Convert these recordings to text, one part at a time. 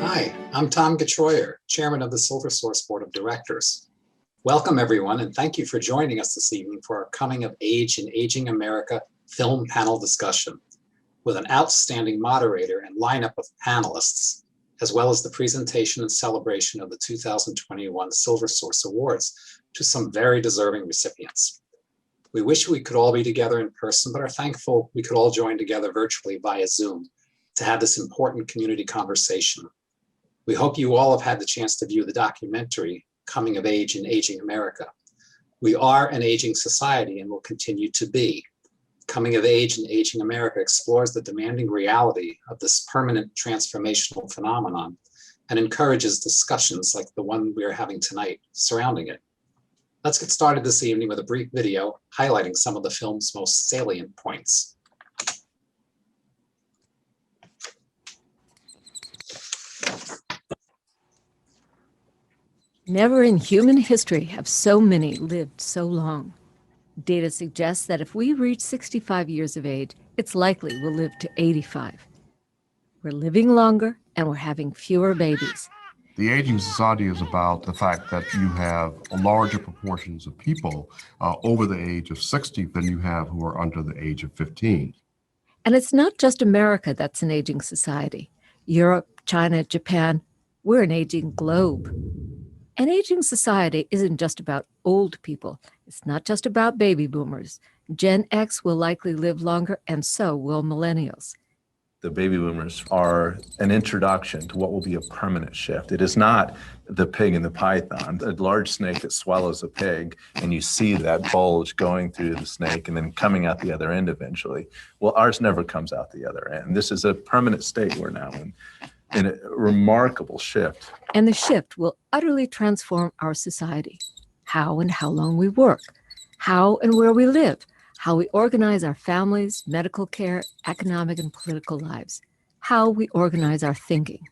Hi, I'm Tom Getroyer, Chairman of the SilverSource Board of Directors. Welcome, everyone, and thank you for joining us this evening for our Coming of Age in Aging America film panel discussion, with an outstanding moderator and lineup of panelists, as well as the presentation and celebration of the 2021 SilverSource Awards to some very deserving recipients. We wish we could all be together in person, but are thankful we could all join together virtually via Zoom to have this important community conversation. We hope you all have had the chance to view the documentary, Coming of Age in Aging America. We are an aging society and will continue to be. Coming of Age in Aging America explores the demanding reality of this permanent transformational phenomenon and encourages discussions like the one we are having tonight surrounding it. Let's get started this evening with a brief video highlighting some of the film's most salient points. Never in human history have so many lived so long. Data suggests that if we reach 65 years of age, it's likely we'll live to 85. We're living longer and we're having fewer babies. The aging society is about the fact that you have larger proportions of people over the age of 60 than you have who are under the age of 15. And it's not just America that's an aging society. Europe, China, Japan, we're an aging globe. An aging society isn't just about old people. It's not just about baby boomers. Gen X will likely live longer, and so will millennials. The baby boomers are an introduction to what will be a permanent shift. It is not the pig and the python, a large snake that swallows a pig, and you see that bulge going through the snake and then coming out the other end eventually. Well, ours never comes out the other end. This is a permanent state we're now in a remarkable shift. And the shift will utterly transform our society. How and how long we work, how and where we live, how we organize our families, medical care, economic and political lives, how we organize our thinking.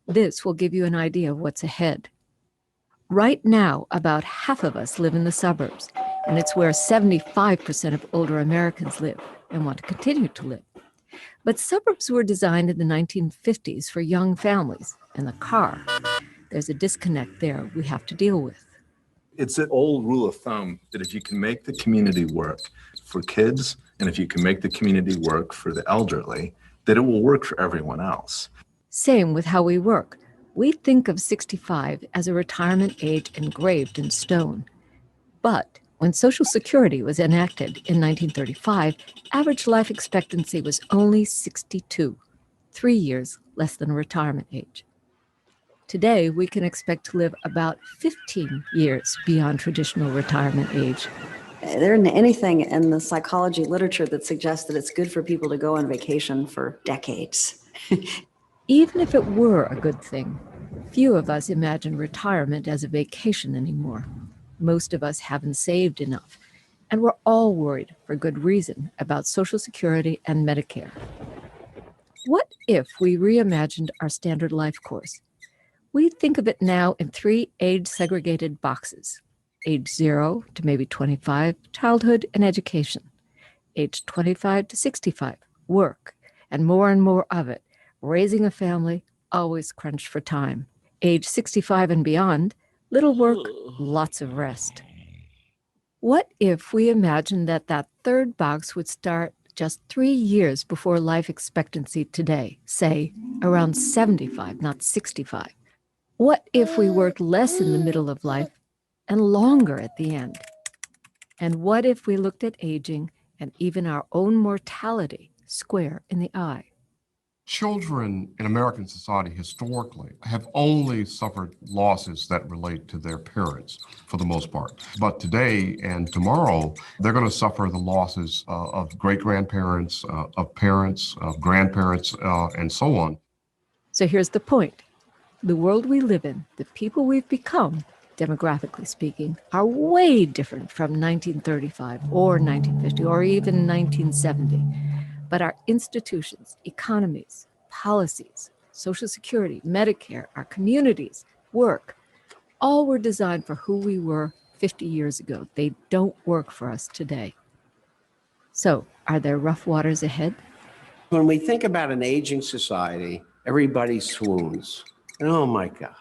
This will give you an idea of what's ahead. Right now, about half of us live in the suburbs, and it's where 75% of older Americans live and want to continue to live. But suburbs were designed in the 1950s for young families and the car. There's a disconnect there we have to deal with. It's an old rule of thumb that if you can make the community work for kids and if you can make the community work for the elderly, that it will work for everyone else. Same with how we work. We think of 65 as a retirement age engraved in stone. But when Social Security was enacted in 1935, average life expectancy was only 62, 3 years less than retirement age. Today, we can expect to live about 15 years beyond traditional retirement age. There isn't anything in the psychology literature that suggests that it's good for people to go on vacation for decades. Even if it were a good thing, few of us imagine retirement as a vacation anymore. Most of us haven't saved enough, and we're all worried, for good reason, about Social Security and Medicare. What if we reimagined our standard life course? We think of it now in 3 age-segregated boxes. Age 0 to maybe 25, childhood and education. Age 25 to 65, work, and more of it, raising a family, always crunched for time. Age 65 and beyond, little work, lots of rest. What if we imagined that that third box would start just 3 years before life expectancy today, say around 75, not 65? What if we worked less in the middle of life and longer at the end? And what if we looked at aging and even our own mortality square in the eye? Children in American society historically have only suffered losses that relate to their parents for the most part. But today and tomorrow, they're going to suffer the losses of great-grandparents, of parents, of grandparents, and so on. So here's the point. The world we live in, the people we've become, demographically speaking, are way different from 1935 or 1950 or even 1970. But our institutions, economies, policies, Social Security, Medicare, our communities, work, all were designed for who we were 50 years ago. They don't work for us today. So, are there rough waters ahead? When we think about an aging society, everybody swoons. And oh my God.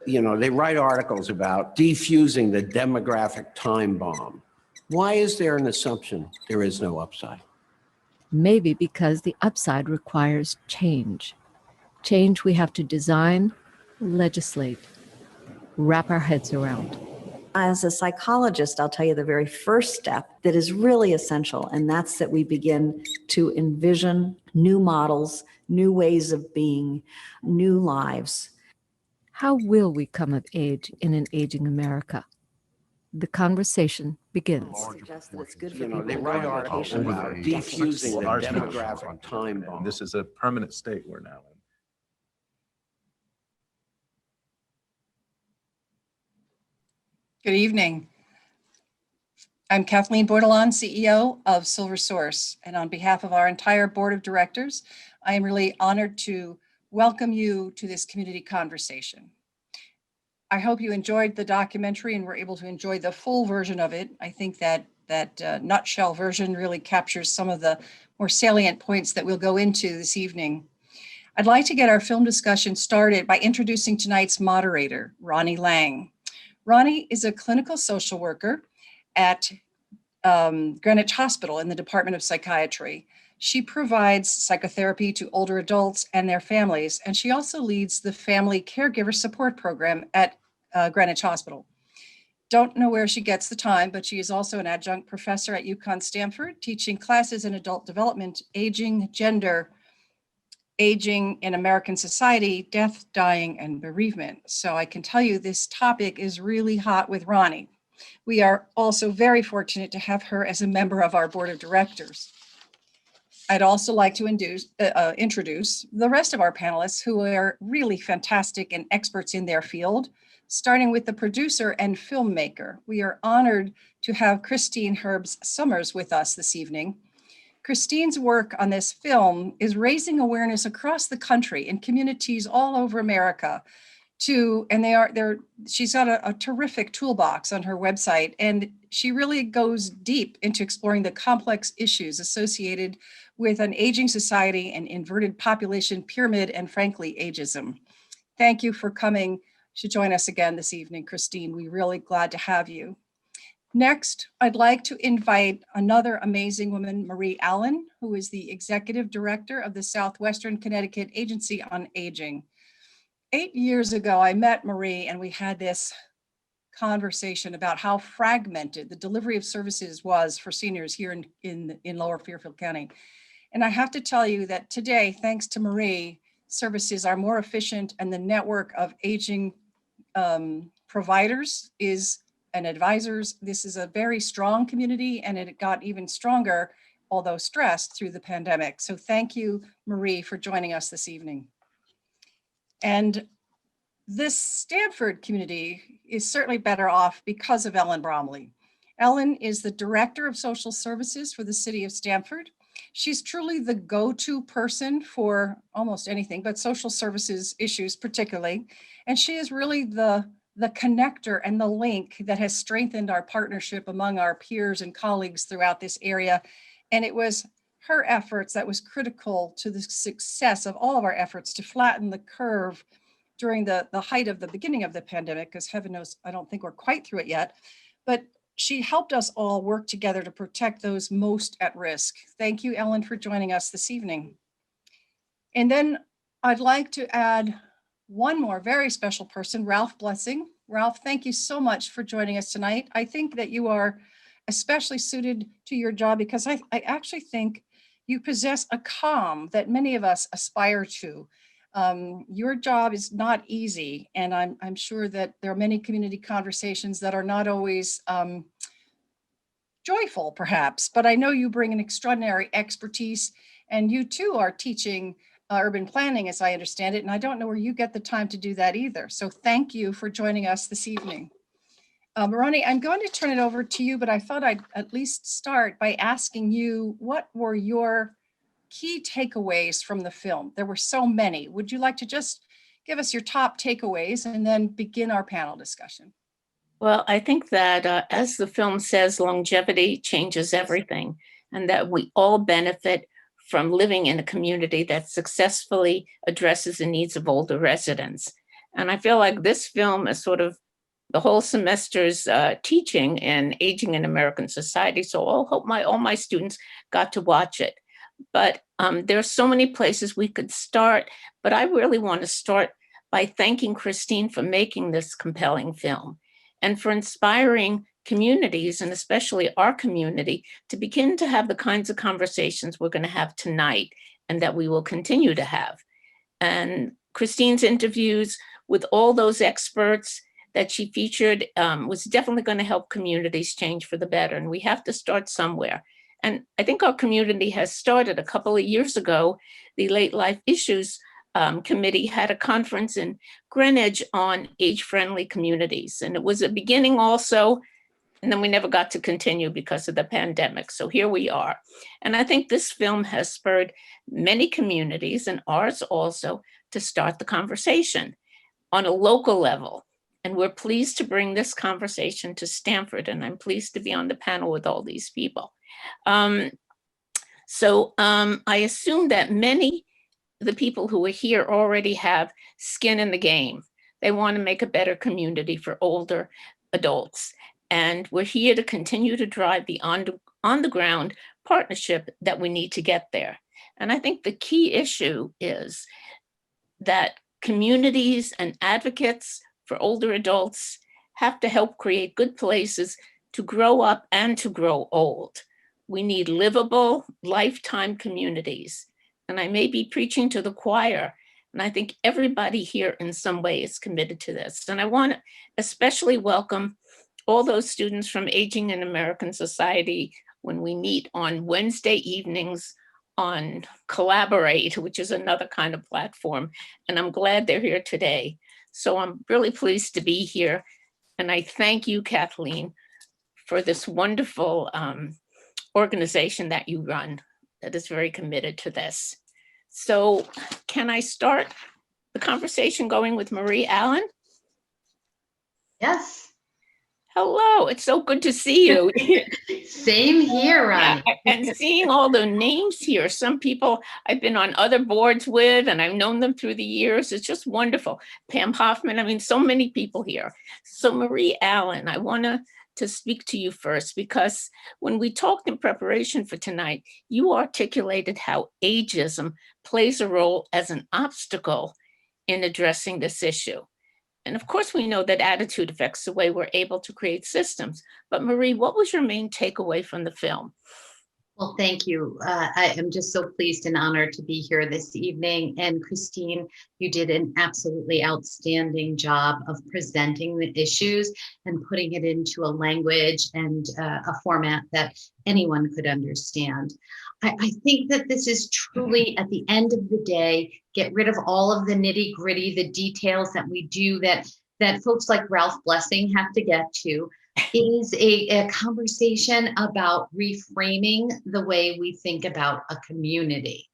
You know, they write articles about defusing the demographic time bomb. Why is there an assumption there is no upside? Maybe because the upside requires change. Change we have to design, legislate, wrap our heads around. As a psychologist, I'll tell you the very first step that is really essential, and that's that we begin to envision new models, new ways of being, new lives. How will we come of age in an aging America? The conversation begins. Suggest that it's good for You know, people they to go write on articles vacation about for defusing the Large demographic time bomb. And this is a permanent state we're now in. Good evening. I'm Kathleen Bordelon, CEO of SilverSource, and on behalf of our entire board of directors, I am really honored to welcome you to this community conversation. I hope you enjoyed the documentary and were able to enjoy the full version of it. I think that nutshell version really captures some of the more salient points that we'll go into this evening. I'd like to get our film discussion started by introducing tonight's moderator, Ronnie Lang. Ronnie is a clinical social worker at Greenwich Hospital in the Department of Psychiatry. She provides psychotherapy to older adults and their families, and she also leads the Family Caregiver Support Program at Greenwich Hospital. Don't know where she gets the time, but she is also an adjunct professor at Stanford, teaching classes in adult development, aging, gender, aging in American society, death, dying, and bereavement. So I can tell you this topic is really hot with Ronnie. We are also very fortunate to have her as a member of our board of directors. I'd also like to introduce the rest of our panelists who are really fantastic and experts in their field, starting with the producer and filmmaker. We are honored to have Christine Herbs Summers with us this evening. Christine's work on this film is raising awareness across the country in communities all over America she's got a terrific toolbox on her website, and she really goes deep into exploring the complex issues associated with an aging society and inverted population pyramid and frankly, ageism. Thank you for coming to join us again this evening, Christine. We're really glad to have you. Next, I'd like to invite another amazing woman, Marie Allen, who is the Executive Director of the Southwestern Connecticut Agency on Aging. 8 years ago, I met Marie and we had this conversation about how fragmented the delivery of services was for seniors here in Lower Fairfield County. And I have to tell you that today, thanks to Marie, services are more efficient and the network of aging providers and advisors. This is a very strong community and it got even stronger, although stressed through the pandemic. So thank you, Marie, for joining us this evening. And this Stanford community is certainly better off because of Ellen Bromley. Ellen is the Director of Social Services for the city of Stanford. She's truly the go-to person for almost anything, but social services issues particularly. And she is really the connector and the link that has strengthened our partnership among our peers and colleagues throughout this area. And it was her efforts that was critical to the success of all of our efforts to flatten the curve during the height of the beginning of the pandemic, because heaven knows, I don't think we're quite through it yet, but she helped us all work together to protect those most at risk. Thank you, Ellen, for joining us this evening. And then I'd like to add one more very special person, Ralph Blessing. Ralph, thank you so much for joining us tonight. I think that you are especially suited to your job because I actually think you possess a calm that many of us aspire to. Your job is not easy, and I'm sure that there are many community conversations that are not always joyful, perhaps, but I know you bring an extraordinary expertise, and you too are teaching urban planning, as I understand it, and I don't know where you get the time to do that either. So thank you for joining us this evening. Ronnie, I'm going to turn it over to you, but I thought I'd at least start by asking you, what were your key takeaways from the film? There were so many. Would you like to just give us your top takeaways and then begin our panel discussion? Well, I think that as the film says, longevity changes everything, and that we all benefit from living in a community that successfully addresses the needs of older residents. And I feel like this film is sort of the whole semester's teaching in aging in American society. So I hope all my students got to watch it. But there are so many places we could start, but I really want to start by thanking Christine for making this compelling film and for inspiring communities, and especially our community, to begin to have the kinds of conversations we're going to have tonight and that we will continue to have. And Christine's interviews with all those experts that she featured was definitely going to help communities change for the better. And we have to start somewhere. And I think our community has started. A couple of years ago, the Late Life Issues Committee had a conference in Greenwich on age-friendly communities. And it was a beginning also, and then we never got to continue because of the pandemic. So here we are. And I think this film has spurred many communities, and ours also, to start the conversation on a local level. And we're pleased to bring this conversation to Stanford, and I'm pleased to be on the panel with all these people. I assume that many of the people who are here already have skin in the game. They want to make a better community for older adults. And we're here to continue to drive the on the ground partnership that we need to get there. And I think the key issue is that communities and advocates for older adults have to help create good places to grow up and to grow old. We need livable, lifetime communities. And I may be preaching to the choir, and I think everybody here in some way is committed to this. And I want to especially welcome all those students from Aging in American Society when we meet on Wednesday evenings on Collaborate, which is another kind of platform. And I'm glad they're here today. So I'm really pleased to be here. And I thank you, Kathleen, for this wonderful organization that you run that is very committed to this. So can I start the conversation going with Marie Allen? Yes. Hello, it's so good to see you. Same here, Ronnie. And seeing all the names here, some people I've been on other boards with, and I've known them through the years. It's just wonderful. Pam Hoffman, I mean, so many people here. So Marie Allen, I want to speak to you first, because when we talked in preparation for tonight, you articulated how ageism plays a role as an obstacle in addressing this issue. And of course, we know that attitude affects the way we're able to create systems. But Marie, what was your main takeaway from the film? Well, thank you. I am just so pleased and honored to be here this evening. And Christine, you did an absolutely outstanding job of presenting the issues and putting it into a language and a format that anyone could understand. I think that this is truly, at the end of the day, get rid of all of the nitty gritty, the details that we do that folks like Ralph Blessing have to get to. It is a conversation about reframing the way we think about a community.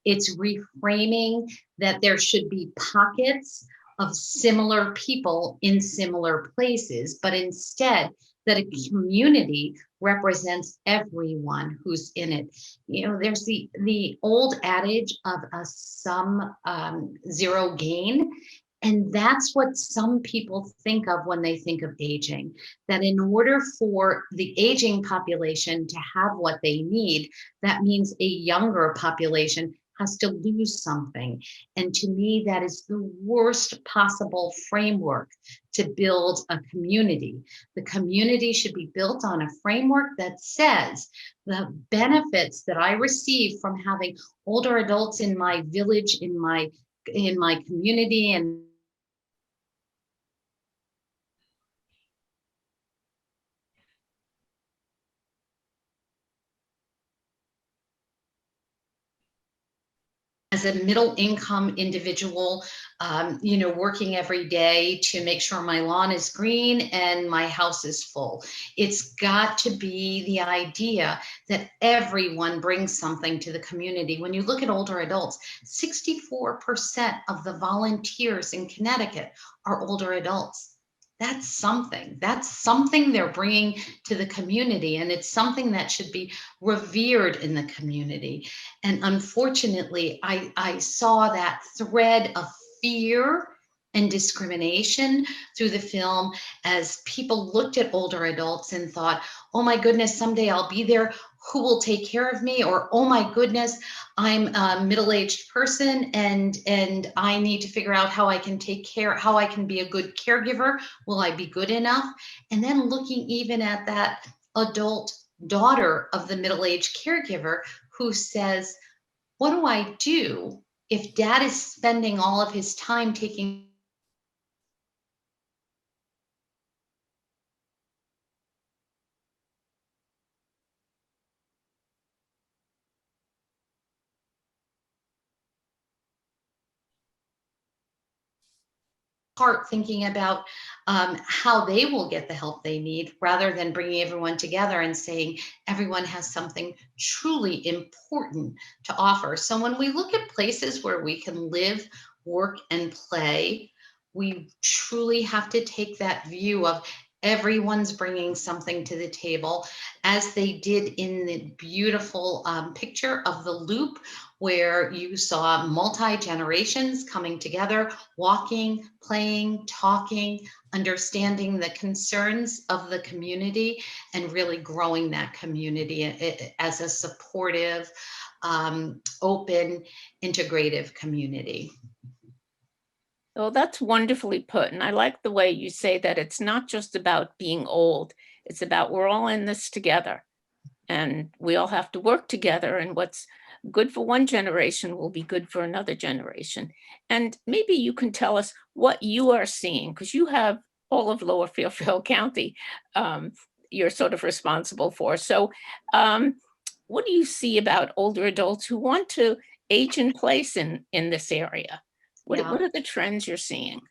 It's reframing that there should be pockets of similar people in similar places, but instead that a community represents everyone who's in it. You know, there's the old adage of a sum zero gain. And that's what some people think of when they think of aging, that in order for the aging population to have what they need, that means a younger population has to lose something. And to me, that is the worst possible framework to build a community. The community should be built on a framework that says the benefits that I receive from having older adults in my village, in my community, and as a middle income individual, working every day to make sure my lawn is green and my house is full. It's got to be the idea that everyone brings something to the community. When you look at older adults, 64% of the volunteers in Connecticut are older adults. That's something. That's something they're bringing to the community, and it's something that should be revered in the community. And unfortunately, I saw that thread of fear and discrimination through the film as people looked at older adults and thought, oh my goodness, someday I'll be there. Who will take care of me? Or, oh my goodness, I'm a middle-aged person and I need to figure out how I can how I can be a good caregiver. Will I be good enough? And then looking even at that adult daughter of the middle-aged caregiver who says, what do I do if dad is spending all of his time taking part thinking about how they will get the help they need rather than bringing everyone together and saying everyone has something truly important to offer. So when we look at places where we can live, work, and play, we truly have to take that view of everyone's bringing something to the table, as they did in the beautiful picture of the loop, where you saw multi-generations coming together, walking, playing, talking, understanding the concerns of the community, and really growing that community as a supportive, open, integrative community. Oh, that's wonderfully put. And I like the way you say that it's not just about being old. It's about we're all in this together and we all have to work together. And what's good for one generation will be good for another generation. And maybe you can tell us what you are seeing, because you have all of Lower Fairfield County you're sort of responsible for. So what do you see about older adults who want to age in place in this area? What are the trends you're seeing?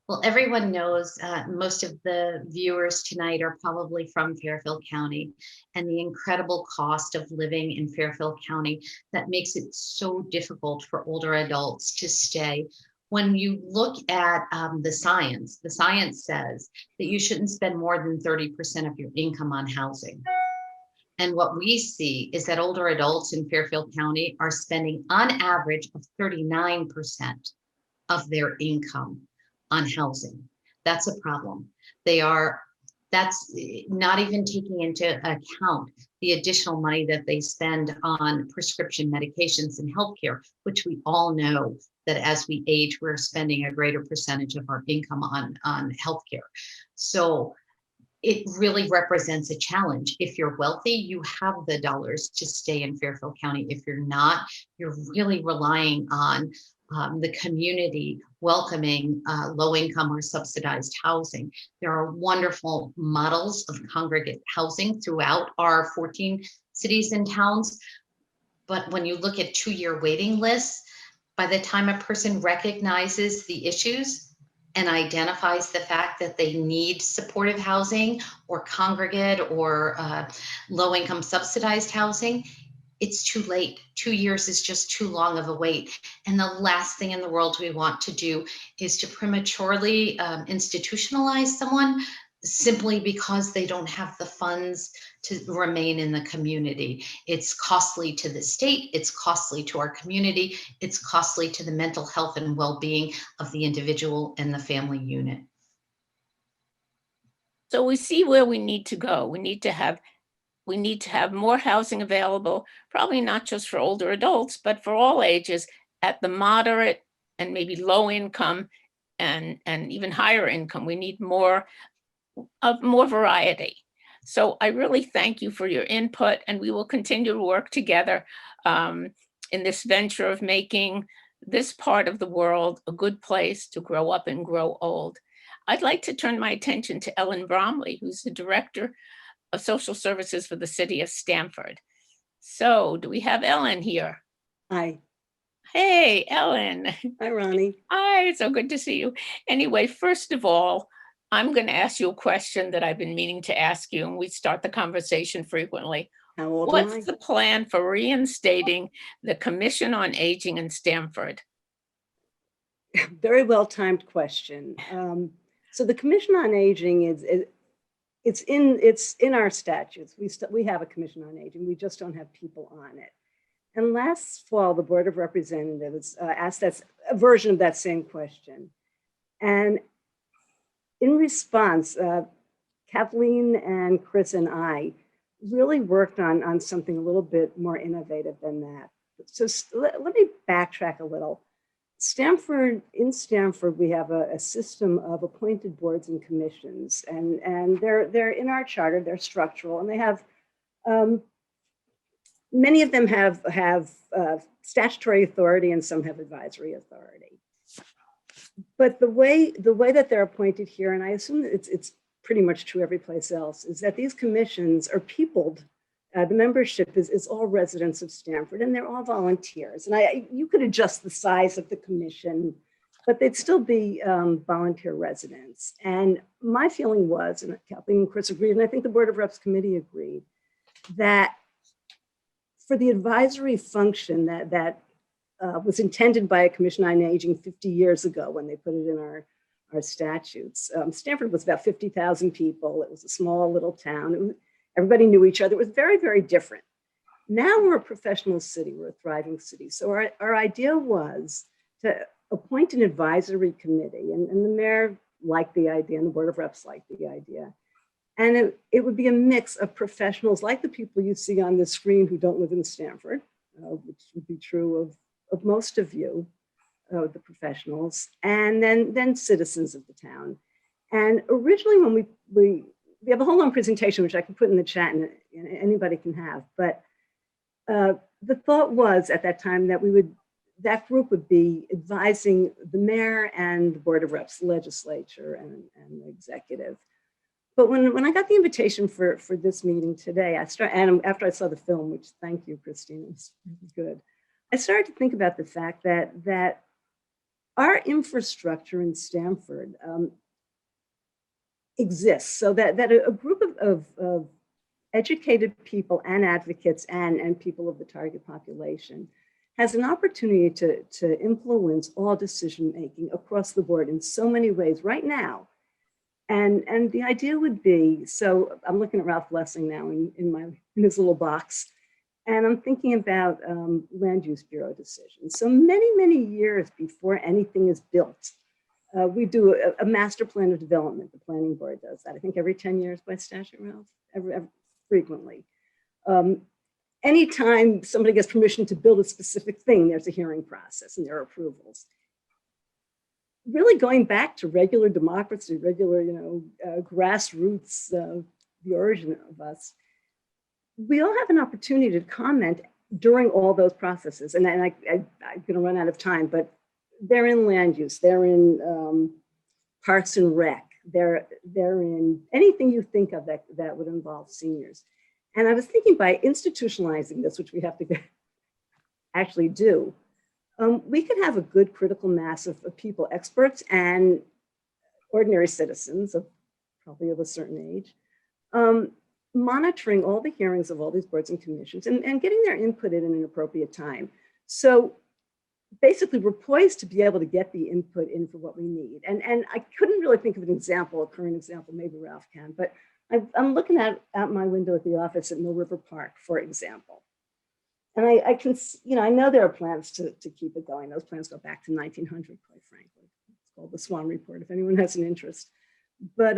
Well, everyone knows most of the viewers tonight are probably from Fairfield County, and the incredible cost of living in Fairfield County that makes it so difficult for older adults to stay. When you look at the science says that you shouldn't spend more than 30% of your income on housing. And what we see is that older adults in Fairfield County are spending on average of 39% of their income on housing. That's a problem. That's not even taking into account the additional money that they spend on prescription medications and healthcare, which we all know that as we age, we're spending a greater percentage of our income on healthcare. So it really represents a challenge. If you're wealthy, you have the dollars to stay in Fairfield County. If you're not, you're really relying on the community welcoming low income or subsidized housing. There are wonderful models of congregate housing throughout our 14 cities and towns. But when you look at 2-year waiting lists, by the time a person recognizes the issues and identifies the fact that they need supportive housing or congregate or low income subsidized housing, it's too late. 2 years is just too long of a wait. And the last thing in the world we want to do is to prematurely institutionalize someone simply because they don't have the funds to remain in the community. It's costly to the state, it's costly to our community, it's costly to the mental health and well-being of the individual and the family unit. So we see where we need to go. We need to have more housing available, probably not just for older adults, but for all ages at the moderate and maybe low income and even higher income. We need more variety. So I really thank you for your input, and we will continue to work together in this venture of making this part of the world a good place to grow up and grow old. I'd like to turn my attention to Ellen Bromley, who's the Director of Social Services for the City of Stanford. So do we have Ellen here? Hi. Hey, Ellen. Hi, Ronnie. Hi, so good to see you. Anyway, first of all, I'm going to ask you a question that I've been meaning to ask you, and we start the conversation frequently. How old am I? What's the plan for reinstating the Commission on Aging in Stanford? Very well-timed question. So the Commission on Aging it's in our statutes. We have a Commission on Aging. We just don't have people on it. And last fall, the Board of Representatives asked us a version of that same question. And in response, Kathleen and Chris and I really worked on something a little bit more innovative than that. So let me backtrack a little. In Stanford, we have a system of appointed boards and commissions, and they're in our charter, they're structural, and they have, many of them have statutory authority and some have advisory authority. But the way that they're appointed here, and I assume that it's pretty much true every place else, is that these commissions are peopled. The membership is all residents of Stanford, and they're all volunteers. And you could adjust the size of the commission, but they'd still be volunteer residents. And my feeling was, and Kathleen and Chris agreed, and I think the Board of Reps committee agreed, that for the advisory function that was intended by a Commission on Aging 50 years ago when they put it in our statutes. Stanford was about 50,000 people. It was a small little town. Everybody knew each other. It was very, very different. Now we're a professional city. We're a thriving city. So our idea was to appoint an advisory committee, and the mayor liked the idea and the Board of Reps liked the idea. And it would be a mix of professionals like the people you see on the screen who don't live in Stanford, which would be true of most of you, the professionals, and then citizens of the town. And originally when we have a whole long presentation, which I can put in the chat and anybody can have, but the thought was at that time that that group would be advising the mayor and the Board of Reps, legislature and the executive. But when I got the invitation for this meeting today, and after I saw the film, which thank you, Christine, it was really good, I started to think about the fact that our infrastructure in Stanford exists so that a group of educated people and advocates and people of the target population has an opportunity to influence all decision-making across the board in so many ways right now. And the idea would be, so I'm looking at Ralph Lessing now in his little box, and I'm thinking about land use bureau decisions. So many years before anything is built, we do a master plan of development. The planning board does that, I think every 10 years by statute, Ralph, every frequently. Anytime somebody gets permission to build a specific thing, there's a hearing process and there are approvals. Really going back to regular democracy, regular, grassroots, the origin of us, we all have an opportunity to comment during all those processes. And I'm going to run out of time, but they're in land use, they're in parks and rec, they're in anything you think of that would involve seniors. And I was thinking by institutionalizing this, which we have to actually do, we could have a good critical mass of people, experts and ordinary citizens probably of a certain age, monitoring all the hearings of all these boards and commissions and getting their input in an appropriate time. So basically we're poised to be able to get the input in for what we need. And I couldn't really think of an example, a current example, maybe Ralph can, but I'm looking out my window at the office at Mill River Park, for example. And I can, I know there are plans to keep it going. Those plans go back to 1900, quite frankly. It's called the Swan Report, if anyone has an interest. But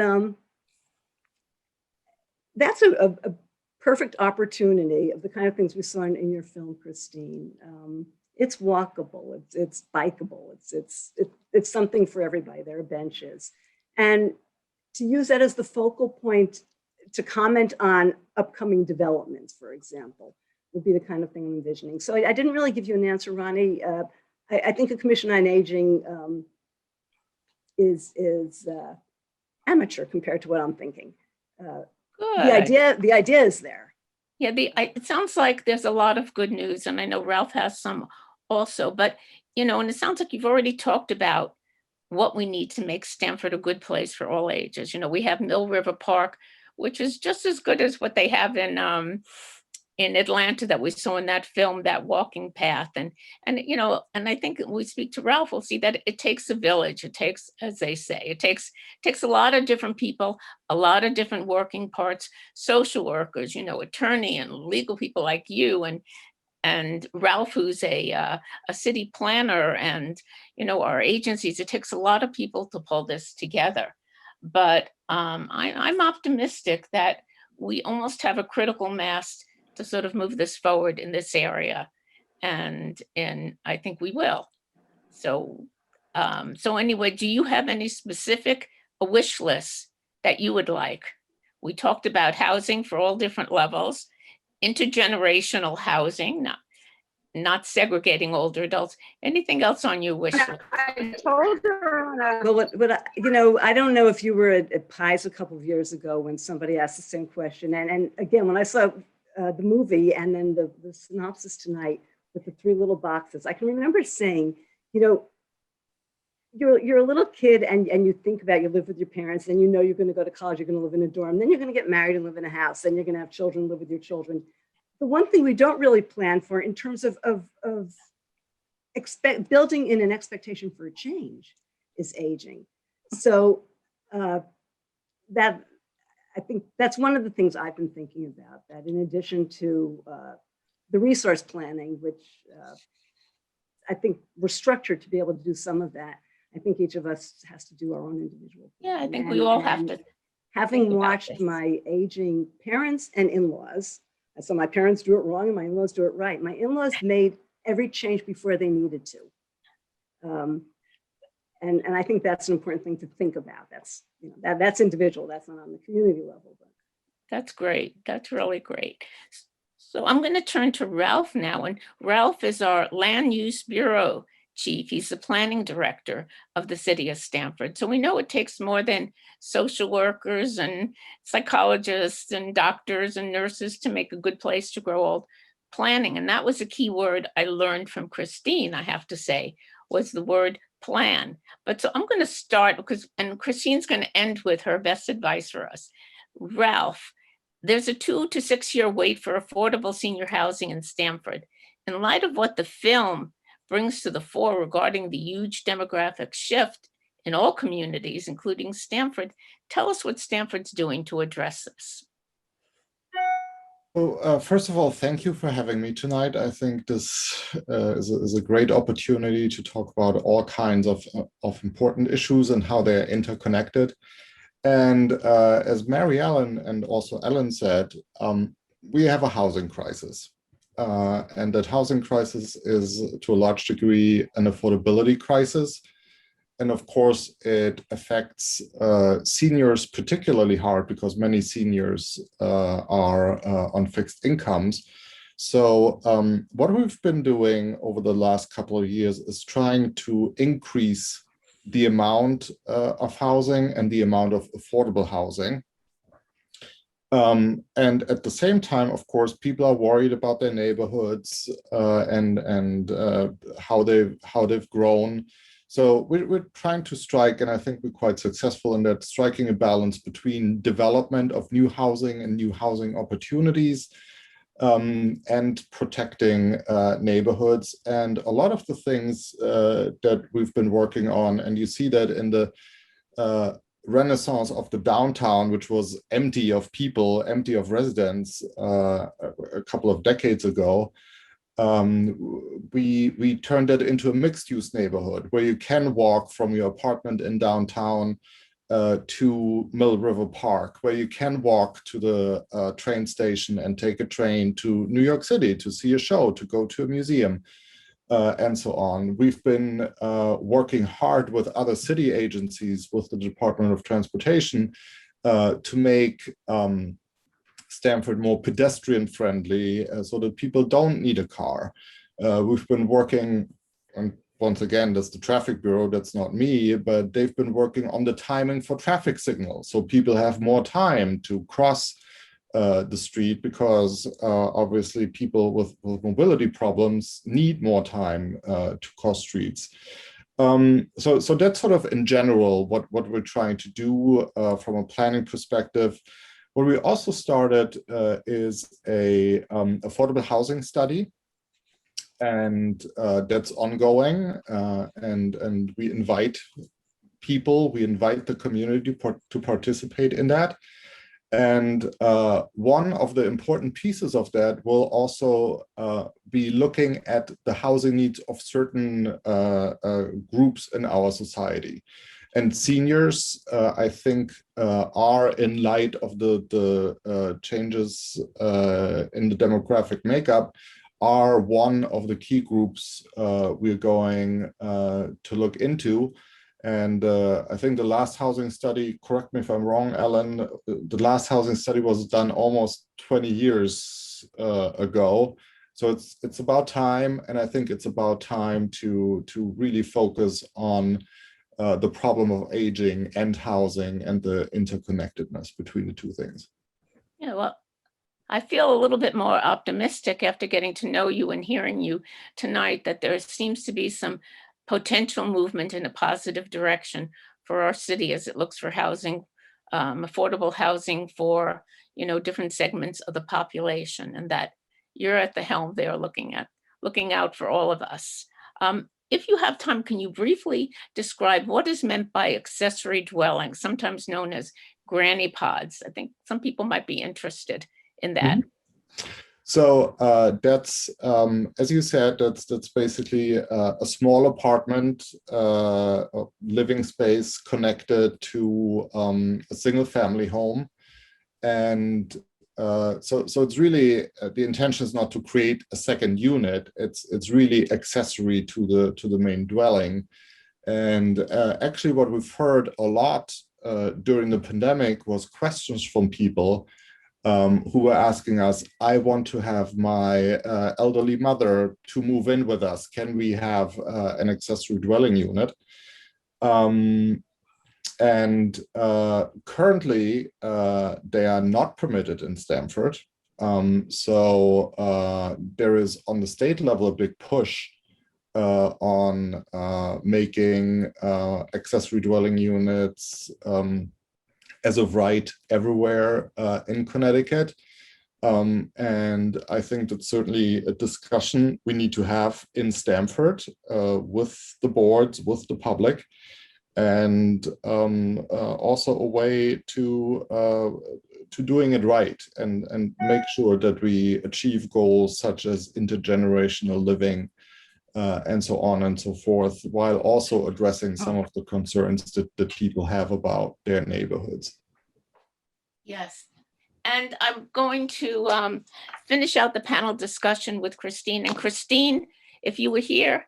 that's a perfect opportunity of the kind of things we saw in your film, Christine. It's walkable, it's bikeable, it's something for everybody. There are benches. And to use that as the focal point to comment on upcoming developments, for example, would be the kind of thing I'm envisioning. So I didn't really give you an answer, Ronnie. I think a Commission on Aging is amateur compared to what I'm thinking. Good. The idea is there. Yeah, it sounds like there's a lot of good news, and I know Ralph has some also, but, and it sounds like you've already talked about what we need to make Stanford a good place for all ages. We have Mill River Park, which is just as good as what they have in in Atlanta that we saw in that film, that walking path. And I think when we speak to Ralph, we'll see that it takes a village. It takes, as they say, it takes a lot of different people, a lot of different working parts, social workers, attorney and legal people like you, and Ralph, who's a city planner, and our agencies. It takes a lot of people to pull this together. But I'm optimistic that we almost have a critical mass to sort of move this forward in this area, and I think we will. So anyway, do you have any specific wish lists that you would like? We talked about housing for all different levels, intergenerational housing, not segregating older adults. Anything else on your wish list? I told her, I don't know if you were at Pies a couple of years ago when somebody asked the same question. And again, when I saw the movie and then the synopsis tonight with the 3 little boxes, I can remember saying, you're a little kid and you think about you live with your parents and you're going to go to college, you're going to live in a dorm, then you're going to get married and live in a house, then you're going to have children, live with your children. The one thing we don't really plan for in terms of building in an expectation for a change is aging. So that, I think that's one of the things I've been thinking about, that in addition to the resource planning, which I think we're structured to be able to do some of that. I think each of us has to do our own individual plan. Yeah, I think we all have to. Having watched my aging parents and in-laws, so my parents do it wrong and my in-laws do it right. My in-laws made every change before they needed to. And I think that's an important thing to think about. That's individual, that's not on the community level. But. That's great. That's really great. So I'm going to turn to Ralph now. And Ralph is our Land Use Bureau chief. He's the planning director of the city of Stanford. So we know it takes more than social workers and psychologists and doctors and nurses to make a good place to grow old. Planning. And that was a key word I learned from Christine, I have to say, was the word plan. But so I'm going to start and Christine's going to end with her best advice for us. Ralph, there's a 2 to 6 year wait for affordable senior housing in Stanford. In light of what the film brings to the fore regarding the huge demographic shift in all communities, including Stanford, tell us what Stanford's doing to address this. Well, first of all, thank you for having me tonight. I think this is a great opportunity to talk about all kinds of important issues and how they're interconnected. And as Mary Ellen and also Ellen said, we have a housing crisis. And that housing crisis is, to a large degree, an affordability crisis. And of course, it affects seniors particularly hard because many seniors are on fixed incomes. So what we've been doing over the last couple of years is trying to increase the amount of housing and the amount of affordable housing. And at the same time, of course, people are worried about their neighborhoods and how they've grown. So we're trying to strike, and I think we're quite successful in that, striking a balance between development of new housing and new housing opportunities and protecting neighborhoods. And a lot of the things that we've been working on, and you see that in the renaissance of the downtown, which was empty of people, empty of residents a couple of decades ago, we turned it into a mixed-use neighborhood where you can walk from your apartment in downtown to Mill River Park, where you can walk to the train station and take a train to New York City to see a show, to go to a museum, and so on. We've been working hard with other city agencies, with the Department of Transportation, to make Stanford more pedestrian friendly so that people don't need a car. We've been working, and once again, that's the traffic bureau, that's not me, but they've been working on the timing for traffic signals. So people have more time to cross the street because obviously people with mobility problems need more time to cross streets. So that's sort of in general what we're trying to do from a planning perspective. What we also started is a affordable housing study, and that's ongoing. And we invite people, we invite the community to participate in that. And one of the important pieces of that will also be looking at the housing needs of certain groups in our society. And seniors, I think, are, in light of the changes in the demographic makeup, are one of the key groups we're going to look into. And I think the last housing study, correct me if I'm wrong, Ellen, the last housing study was done almost 20 years ago. So it's about time, and I think it's about time to really focus on the problem of aging and housing and the interconnectedness between the two things. Yeah, well, I feel a little bit more optimistic after getting to know you and hearing you tonight that there seems to be some potential movement in a positive direction for our city as it looks for housing, affordable housing for, different segments of the population, and that you're at the helm there looking out for all of us. If you have time, can you briefly describe what is meant by accessory dwellings, sometimes known as granny pods? I think some people might be interested in that. Mm-hmm. So that's, as you said, that's basically a small apartment, living space connected to a single family home. And so it's really, the intention is not to create a second unit. It's really accessory to the main dwelling. And actually what we've heard a lot during the pandemic was questions from people who were asking us, I want to have my elderly mother to move in with us. Can we have an accessory dwelling unit? And currently, they are not permitted in Stanford. So there is, on the state level, a big push on making accessory dwelling units as of right everywhere in Connecticut. And I think that's certainly a discussion we need to have in Stanford with the boards, with the public, and also a way to doing it right and make sure that we achieve goals such as intergenerational living and so on and so forth, while also addressing some of the concerns that people have about their neighborhoods. Yes. And I'm going to finish out the panel discussion with Christine. And Christine, if you were here,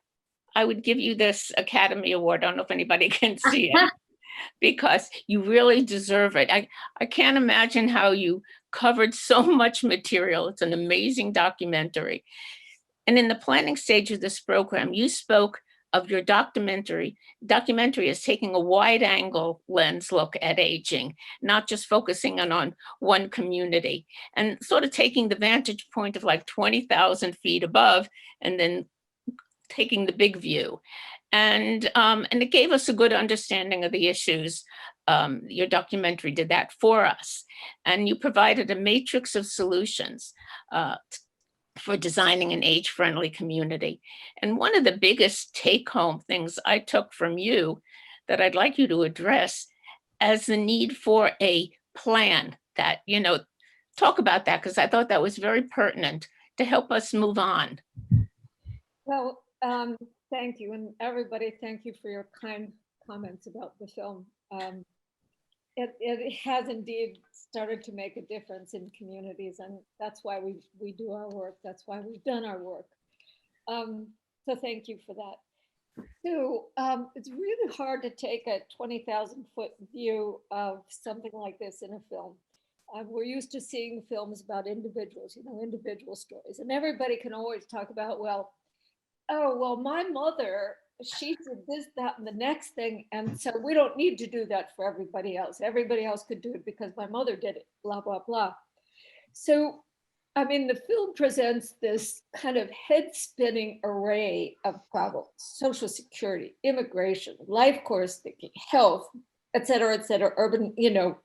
I would give you this Academy Award. I don't know if anybody can see it, because you really deserve it. I can't imagine how you covered so much material. It's an amazing documentary. And in the planning stage of this program, you spoke of your documentary as taking a wide angle lens look at aging, not just focusing on one community, and sort of taking the vantage point of like 20,000 feet above and then taking the big view. And it gave us a good understanding of the issues. Your documentary did that for us. And you provided a matrix of solutions for designing an age-friendly community. And one of the biggest take-home things I took from you that I'd like you to address as the need for a plan that, talk about that, because I thought that was very pertinent to help us move on. Well, thank you. And everybody, thank you for your kind comments about the film. It has indeed started to make a difference in communities, and that's why we do our work. That's why we've done our work. So thank you for that. Two, it's really hard to take a 20,000-foot view of something like this in a film. We're used to seeing films about individuals, individual stories, and everybody can always talk about, well, my mother, she did this, that, and the next thing. And so we don't need to do that for everybody else. Everybody else could do it because my mother did it, blah, blah, blah. So, the film presents this kind of head-spinning array of problems: Social Security, immigration, life course thinking, health, et cetera, urban,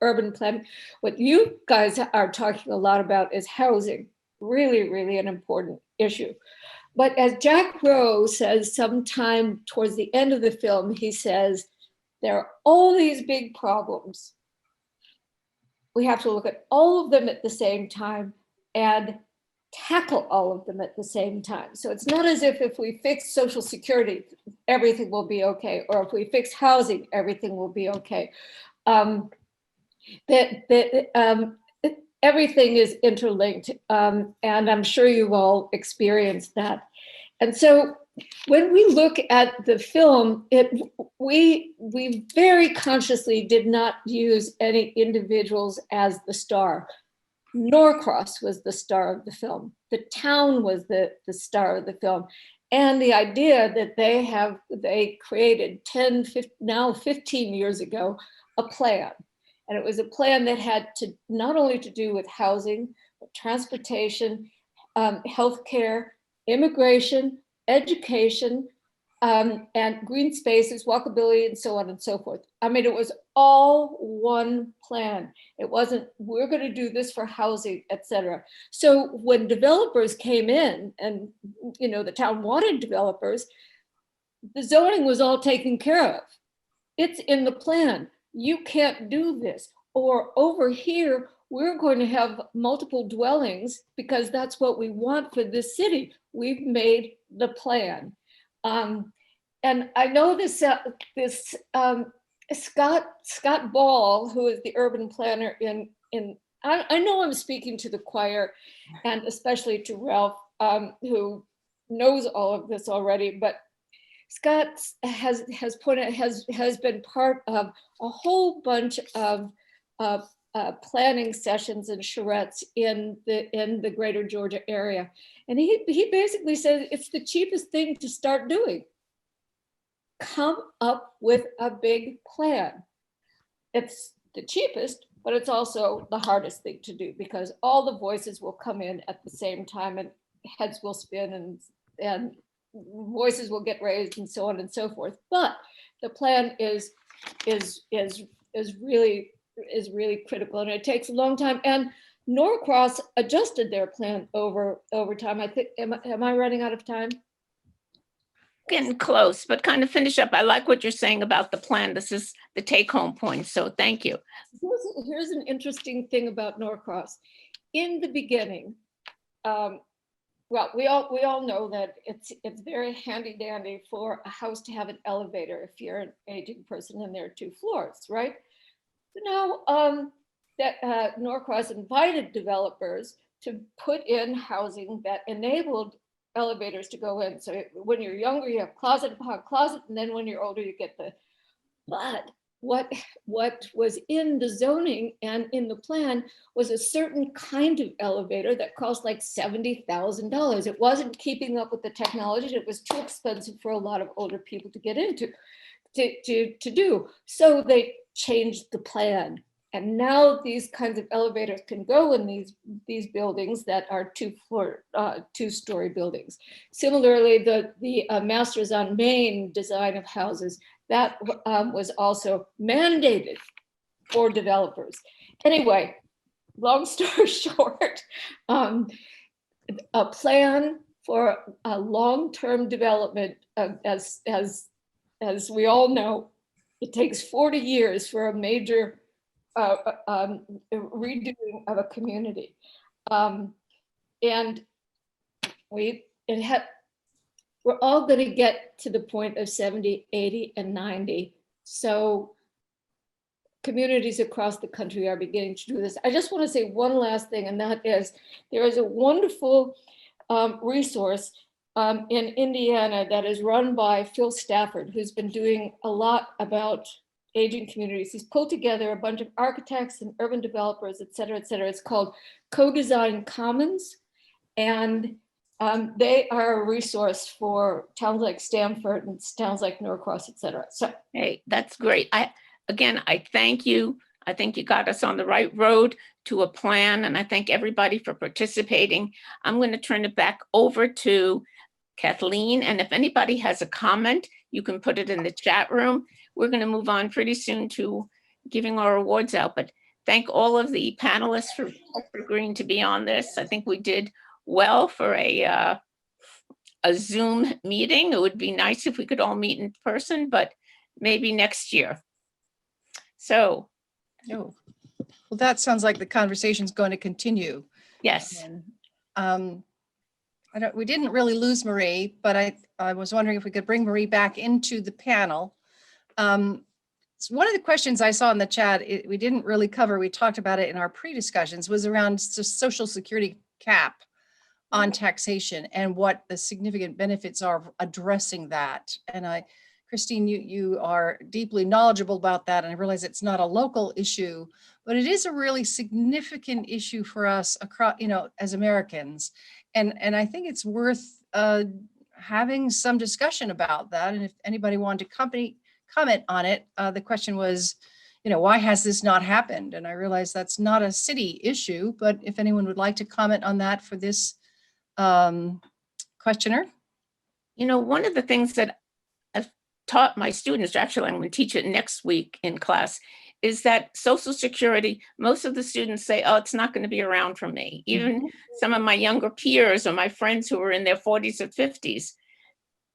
urban planning. What you guys are talking a lot about is housing, really, really an important issue. But as Jack Rowe says sometime towards the end of the film, he says, there are all these big problems. We have to look at all of them at the same time and tackle all of them at the same time. So it's not as if we fix Social Security, everything will be okay, or if we fix housing, everything will be okay. Everything is interlinked, and I'm sure you've all experienced that. And so when we look at the film, we very consciously did not use any individuals as the star. Norcross was the star of the film. The town was the star of the film. And the idea that they created 15 years ago, a plan. And it was a plan that had to not only to do with housing, but transportation, healthcare, immigration, education, and green spaces, walkability, and so on and so forth. I mean, it was all one plan. It wasn't, we're going to do this for housing, et cetera. So when developers came in and, the town wanted developers, the zoning was all taken care of. It's in the plan. You can't do this. Or over here, we're going to have multiple dwellings because that's what we want for this city. We've made the plan. And I know this Scott Ball, who is the urban planner I know I'm speaking to the choir and especially to Ralph, who knows all of this already, but Scott has been part of a whole bunch of planning sessions and charrettes in the greater Georgia area. And he basically said it's the cheapest thing to start doing. Come up with a big plan. It's the cheapest, but it's also the hardest thing to do because all the voices will come in at the same time and heads will spin and voices will get raised and so on and so forth. But the plan is really critical, and it takes a long time. And Norcross adjusted their plan over time. I think, am I running out of time? Getting close, but kind of finish up. I like what you're saying about the plan. This is the take-home point, so thank you. Here's an interesting thing about Norcross. In the beginning, well, we all know that it's very handy-dandy for a house to have an elevator if you're an aging person and there are 2 floors, right? So now Norcross invited developers to put in housing that enabled elevators to go in. So when you're younger, you have closet upon closet, and then when you're older, you get but what was in the zoning and in the plan was a certain kind of elevator that cost like $70,000. It wasn't keeping up with the technology. It was too expensive for a lot of older people to get into, to do. So they changed the plan. And now these kinds of elevators can go in these buildings that are 2-story buildings. Similarly, the Masters on Main design of houses, that was also mandated for developers. Anyway, long story short, a plan for a long-term development, as we all know, it takes 40 years for a major redoing of a community. And we're all going to get to the point of 70, 80, and 90. So communities across the country are beginning to do this. I just want to say one last thing, and that is there is a wonderful resource in Indiana that is run by Phil Stafford, who's been doing a lot about aging communities. He's pulled together a bunch of architects and urban developers, et cetera, et cetera. It's called Co-Design Commons. And they are a resource for towns like Stanford and towns like Norcross, et cetera. So, hey, that's great. I thank you. I think you got us on the right road to a plan, and I thank everybody for participating. I'm going to turn it back over to Kathleen, and if anybody has a comment, you can put it in the chat room. We're going to move on pretty soon to giving our awards out. But thank all of the panelists for agreeing to be on this. I think we did well for a Zoom meeting. It would be nice if we could all meet in person, but maybe next year. So, Oh, well, that sounds like the conversation's going to continue. yes. We didn't really lose Marie, but I was wondering if we could bring Marie back into the panel. So one of the questions I saw in the chat, we didn't really cover, we talked about it in our pre-discussions, was around Social Security cap on taxation and what the significant benefits are of addressing that. And Christine, you are deeply knowledgeable about that, and I realize it's not a local issue, but it is a really significant issue for us across, as Americans. And I think it's worth having some discussion about that. And if anybody wanted to comment on it, the question was, why has this not happened? And I realize that's not a city issue, but if anyone would like to comment on that for this questioner. One of the things that I've taught my students, actually I'm going to teach it next week in class, is that Social Security, most of the students say, oh, it's not going to be around for me. Even some of my younger peers or my friends who are in their 40s or 50s.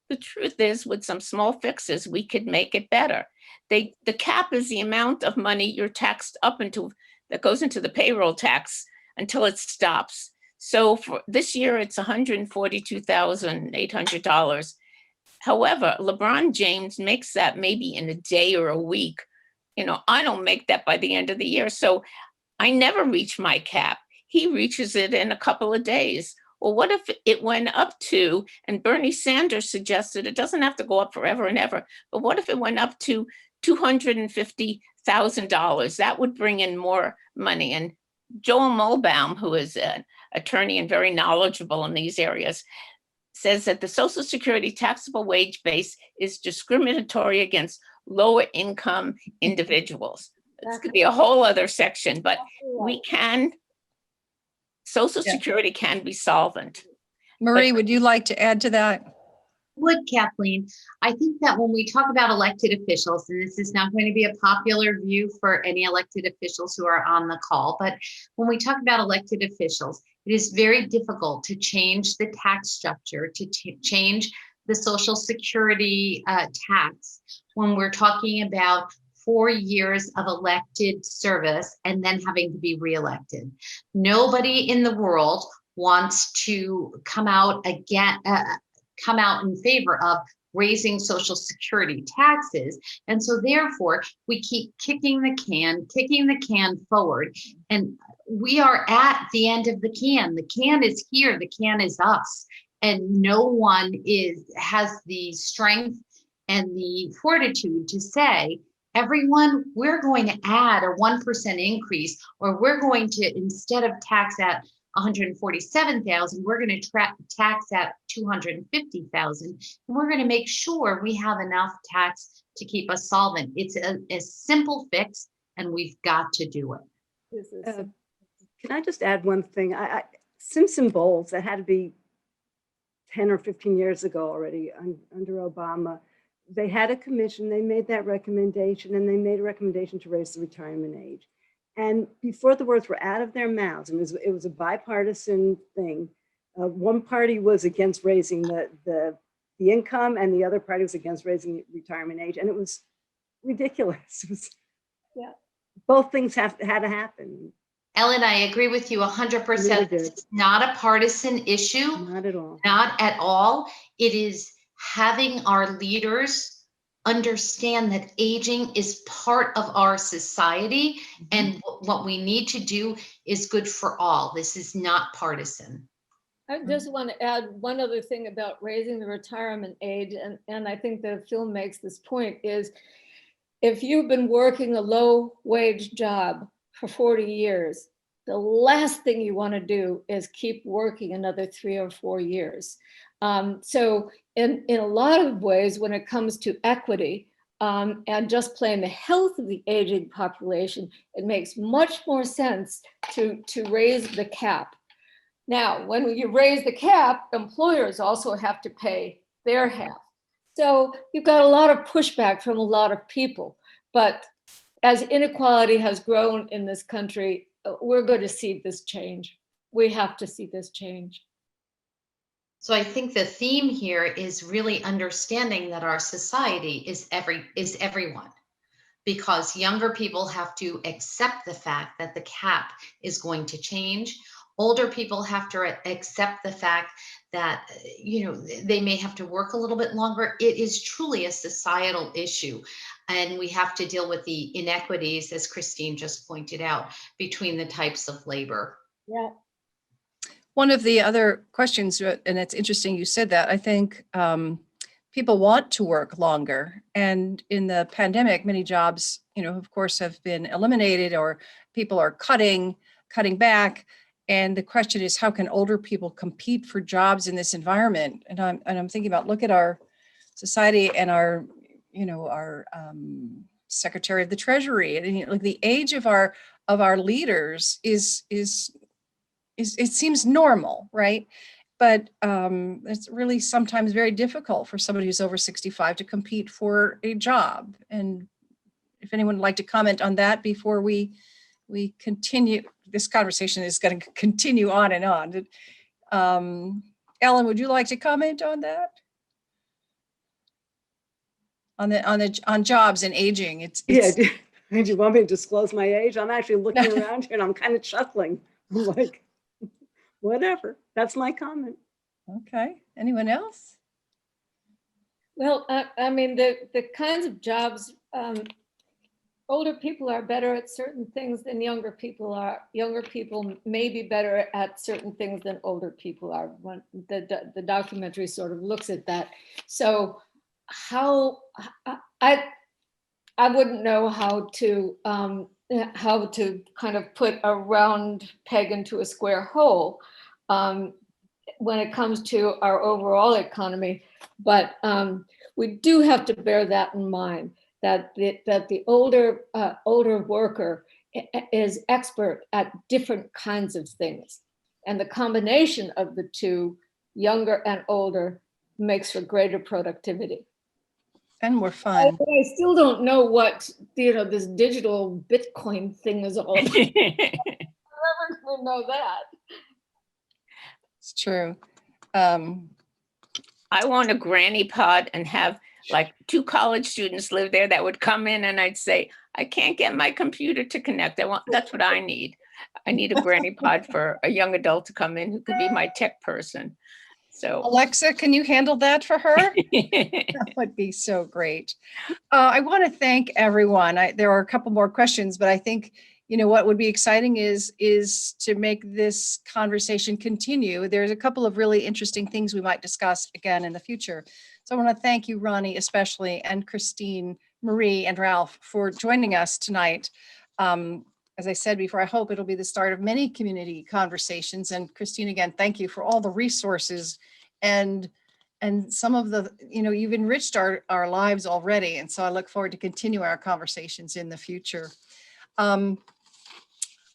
The truth is, with some small fixes, we could make it better. The cap is the amount of money you're taxed up into that goes into the payroll tax until it stops. So for this year, it's $142,800. However, LeBron James makes that maybe in a day or a week. I don't make that by the end of the year. So I never reach my cap. He reaches it in a couple of days. Well, what if it went up to, and Bernie Sanders suggested it doesn't have to go up forever and ever, but what if it went up to $250,000? That would bring in more money. And Joel Mulbaum, who is an attorney and very knowledgeable in these areas, says that the Social Security taxable wage base is discriminatory against lower income individuals. This could be a whole other section, but Social Security can be solvent. Marie, would you like to add to that? Would, Kathleen. I think that when we talk about elected officials, and this is not going to be a popular view for any elected officials who are on the call, but when we talk about elected officials, it is very difficult to change the tax structure, to change the Social Security tax when we're talking about 4 years of elected service and then having to be reelected. Nobody in the world wants to come out in favor of raising Social Security taxes. And so therefore we keep kicking the can forward. And we are at the end of the can. The can is here, the can is us. And no one has the strength and the fortitude to say, everyone, we're going to add a 1% increase, or we're going to, instead of tax at 147,000, we're going to tax at 250,000, and we're going to make sure we have enough tax to keep us solvent. It's a simple fix, and we've got to do it. Can I just add one thing? Simpson Bowles, that had to be 10 or 15 years ago already under Obama. They had a commission, they made that recommendation, and they made a recommendation to raise the retirement age. And before the words were out of their mouths, and it was a bipartisan thing. One party was against raising the income, and the other party was against raising the retirement age. And it was ridiculous. It was, both things had to happen. Ellen, I agree with you 100%. It's not a partisan issue. Not at all. Not at all. It is having our leaders understand that aging is part of our society, and what we need to do is good for all. This is not partisan. I just want to add one other thing about raising the retirement age, and I think the film makes this point, is if you've been working a low wage job for 40 years, the last thing you want to do is keep working another 3 or 4 years. So in a lot of ways, when it comes to equity and just playing the health of the aging population, it makes much more sense to raise the cap. Now, when you raise the cap, employers also have to pay their half. So you've got a lot of pushback from a lot of people, but as inequality has grown in this country, we're going to see this change. We have to see this change. So I think the theme here is really understanding that our society is everyone, because younger people have to accept the fact that the cap is going to change. Older people have to accept the fact that, they may have to work a little bit longer. It is truly a societal issue. And we have to deal with the inequities, as Christine just pointed out, between the types of labor. Yeah. One of the other questions, and it's interesting you said that, I think people want to work longer. And in the pandemic, many jobs, of course, have been eliminated, or people are cutting back. And the question is, how can older people compete for jobs in this environment? And I'm thinking about, look at our society and our Secretary of the Treasury, and like the age of our leaders is it seems normal, right? But it's really sometimes very difficult for somebody who's over 65 to compete for a job. And if anyone would like to comment on that before we continue, this conversation is going to continue on and on. Ellen, would you like to comment on that? On jobs and aging? Yeah. Do you want me to disclose my age? I'm actually looking around here and I'm kind of chuckling. I'm like, whatever. That's my comment. Okay. Anyone else? Well, I mean, the kinds of jobs, older people are better at certain things than younger people are. Younger people may be better at certain things than older people are. When the documentary sort of looks at that. So how I wouldn't know how to kind of put a round peg into a square hole when it comes to our overall economy, but we do have to bear that in mind, that the older worker is expert at different kinds of things, and the combination of the two, younger and older, makes for greater productivity. And more fun. I still don't know what this digital Bitcoin thing is all about. I'm never gonna know that. It's true. I want a granny pod and have like 2 college students live there that would come in, and I'd say, I can't get my computer to connect. That's what I need. I need a granny pod for a young adult to come in who could be my tech person. So Alexa, can you handle that for her? That would be so great. I want to thank everyone. There are a couple more questions, but I think, what would be exciting is to make this conversation continue. There's a couple of really interesting things we might discuss again in the future. So I want to thank you, Ronnie, especially, and Christine, Marie, and Ralph for joining us tonight. As I said before, I hope it'll be the start of many community conversations. And Christine, again, thank you for all the resources and some of the, you've enriched our lives already. And so I look forward to continue our conversations in the future.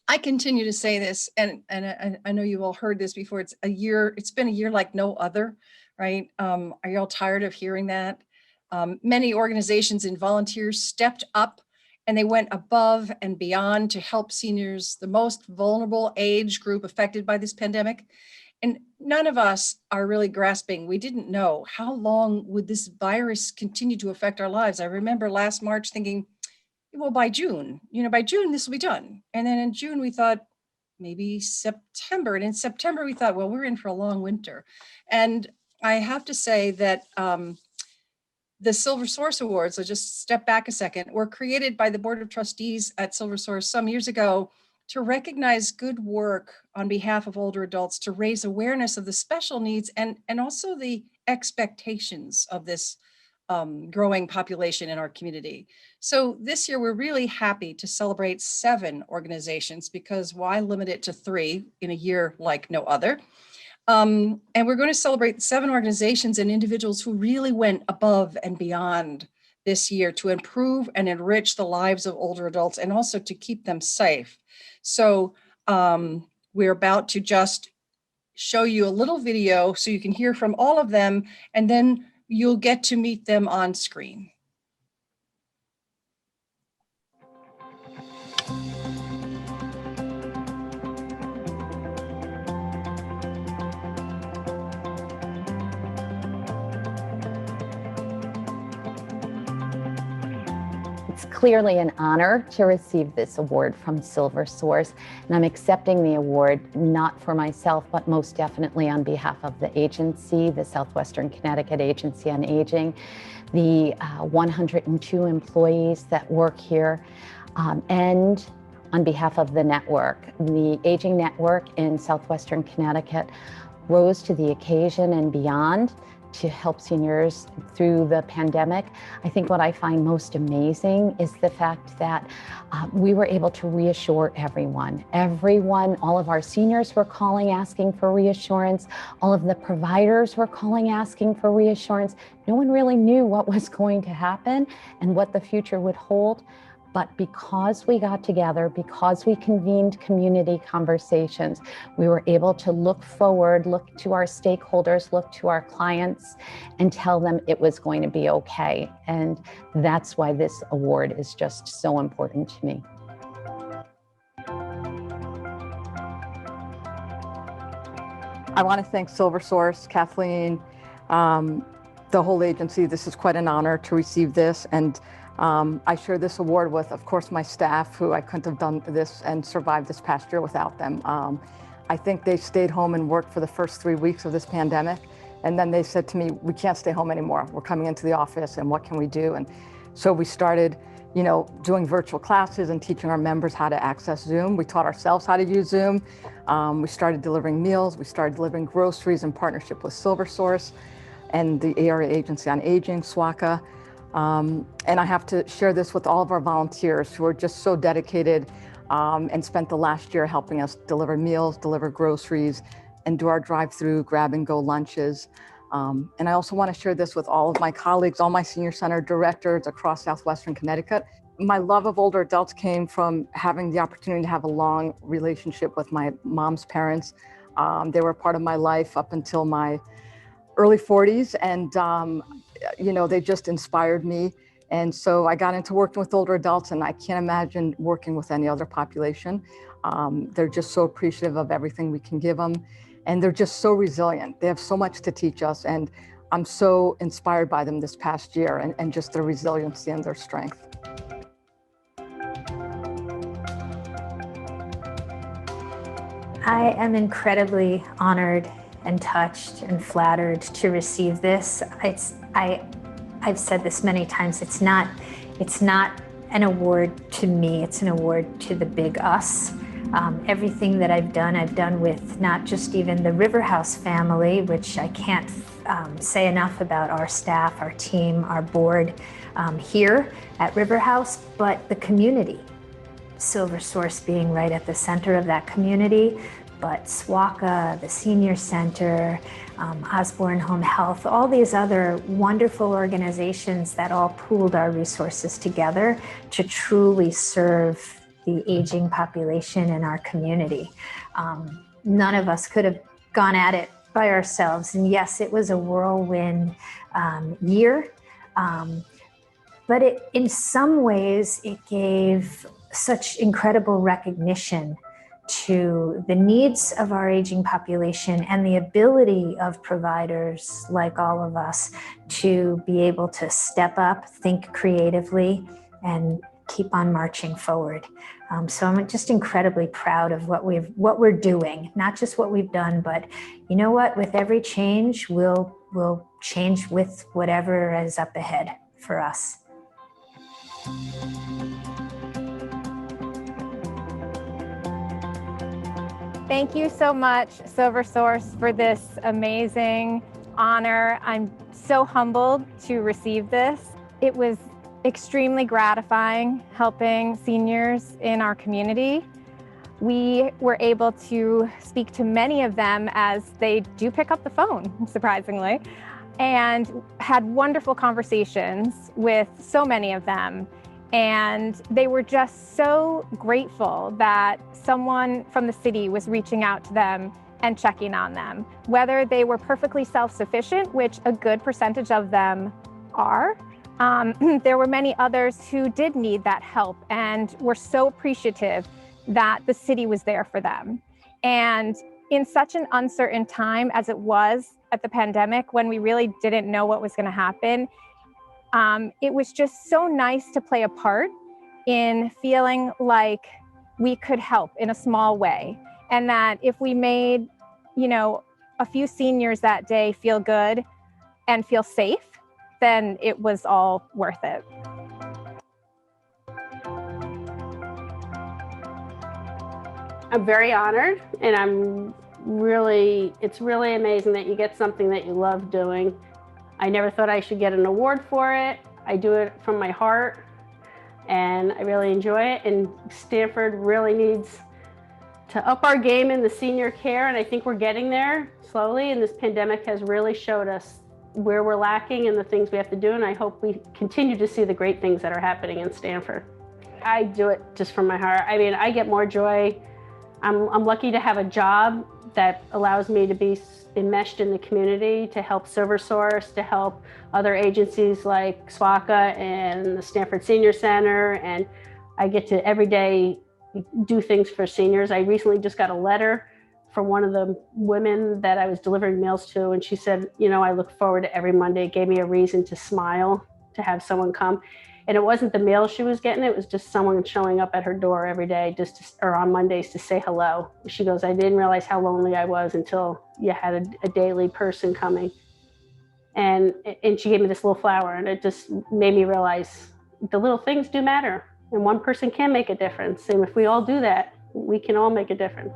I continue to say this, and I know you all heard this before. It's been a year like no other, right? Are you all tired of hearing that? Many organizations and volunteers stepped up, and they went above and beyond to help seniors, the most vulnerable age group affected by this pandemic. And none of us are really grasping. We didn't know how long would this virus continue to affect our lives. I remember last March thinking, well, by June this will be done. And then in June we thought maybe September. And in September we thought, well, we're in for a long winter. And I have to say that the SilverSource Awards, so just step back a second, were created by the Board of Trustees at SilverSource some years ago to recognize good work on behalf of older adults, to raise awareness of the special needs and also the expectations of this growing population in our community. So this year, we're really happy to celebrate 7 organizations, because why limit it to 3 in a year like no other? And we're going to celebrate 7 organizations and individuals who really went above and beyond this year to improve and enrich the lives of older adults and also to keep them safe. So we're about to just show you a little video so you can hear from all of them, and then you'll get to meet them on screen. It's clearly an honor to receive this award from SilverSource, and I'm accepting the award not for myself, but most definitely on behalf of the agency, the Southwestern Connecticut Agency on Aging, the 102 employees that work here, and on behalf of the network. The Aging Network in Southwestern Connecticut rose to the occasion and beyond to help seniors through the pandemic. I think what I find most amazing is the fact that we were able to reassure everyone. All of our seniors were calling asking for reassurance. All of the providers were calling asking for reassurance. No one really knew what was going to happen and what the future would hold. But because we got together, because we convened community conversations, we were able to look forward, look to our stakeholders, look to our clients, and tell them it was going to be okay. And that's why this award is just so important to me. I want to thank SilverSource, Kathleen, the whole agency. This is quite an honor to receive this. And I share this award with, of course, my staff, who I couldn't have done this and survived this past year without them. I think they stayed home and worked for the first 3 weeks of this pandemic. And then they said to me, we can't stay home anymore. We're coming into the office, and what can we do? And so we started, doing virtual classes and teaching our members how to access Zoom. We taught ourselves how to use Zoom. We started delivering meals. We started delivering groceries in partnership with SilverSource and the Area Agency on Aging, SWACA. And I have to share this with all of our volunteers who are just so dedicated and spent the last year helping us deliver meals, deliver groceries, and do our drive-through grab-and-go lunches. And I also want to share this with all of my colleagues, all my senior center directors across Southwestern Connecticut. My love of older adults came from having the opportunity to have a long relationship with my mom's parents. They were part of my life up until my early 40s, and they just inspired me. And so I got into working with older adults, and I can't imagine working with any other population. They're just so appreciative of everything we can give them. And they're just so resilient. They have so much to teach us. And I'm so inspired by them this past year and just their resiliency and their strength. I am incredibly honored and touched and flattered to receive this. I've said this many times, it's not an award to me, it's an award to the big us. Everything that I've done with not just even the Riverhouse family, which I can't say enough about our staff, our team, our board here at Riverhouse, but the community. SilverSource being right at the center of that community, but SWACA, the Senior Center, Osborne Home Health, all these other wonderful organizations that all pooled our resources together to truly serve the aging population in our community. None of us could have gone at it by ourselves. And yes, it was a whirlwind year, but in some ways it gave such incredible recognition to the needs of our aging population and the ability of providers like all of us to be able to step up, think creatively, and keep on marching forward. So I'm just incredibly proud of what we're doing, not just what we've done, but you know what? With every change, we'll change with whatever is up ahead for us. Thank you so much, SilverSource, for this amazing honor. I'm so humbled to receive this. It was extremely gratifying helping seniors in our community. We were able to speak to many of them as they do pick up the phone, surprisingly, and had wonderful conversations with so many of them. And they were just so grateful that someone from the city was reaching out to them and checking on them. Whether they were perfectly self-sufficient, which a good percentage of them are, there were many others who did need that help and were so appreciative that the city was there for them. And in such an uncertain time as it was at the pandemic, when we really didn't know what was going to happen, It was just so nice to play a part in feeling like we could help in a small way. And that if we made, a few seniors that day feel good and feel safe, then it was all worth it. I'm very honored, and it's really amazing that you get something that you love doing. I never thought I should get an award for it. I do it from my heart, and I really enjoy it. And Stanford really needs to up our game in the senior care, and I think we're getting there slowly. And this pandemic has really showed us where we're lacking and the things we have to do, and I hope we continue to see the great things that are happening in Stanford. I do it just from my heart. I mean, I get more joy. I'm lucky to have a job that allows me to be enmeshed in the community, to help SilverSource, to help other agencies like SWACA and the Stanford Senior Center, and I get to every day do things for seniors. I recently just got a letter from one of the women that I was delivering meals to, and she said, I look forward to every Monday. It gave me a reason to smile, to have someone come. And it wasn't the mail she was getting, it was just someone showing up at her door every day or on Mondays to say hello. She goes, I didn't realize how lonely I was until you had a daily person coming. And she gave me this little flower, and it just made me realize the little things do matter, and one person can make a difference. And if we all do that, we can all make a difference.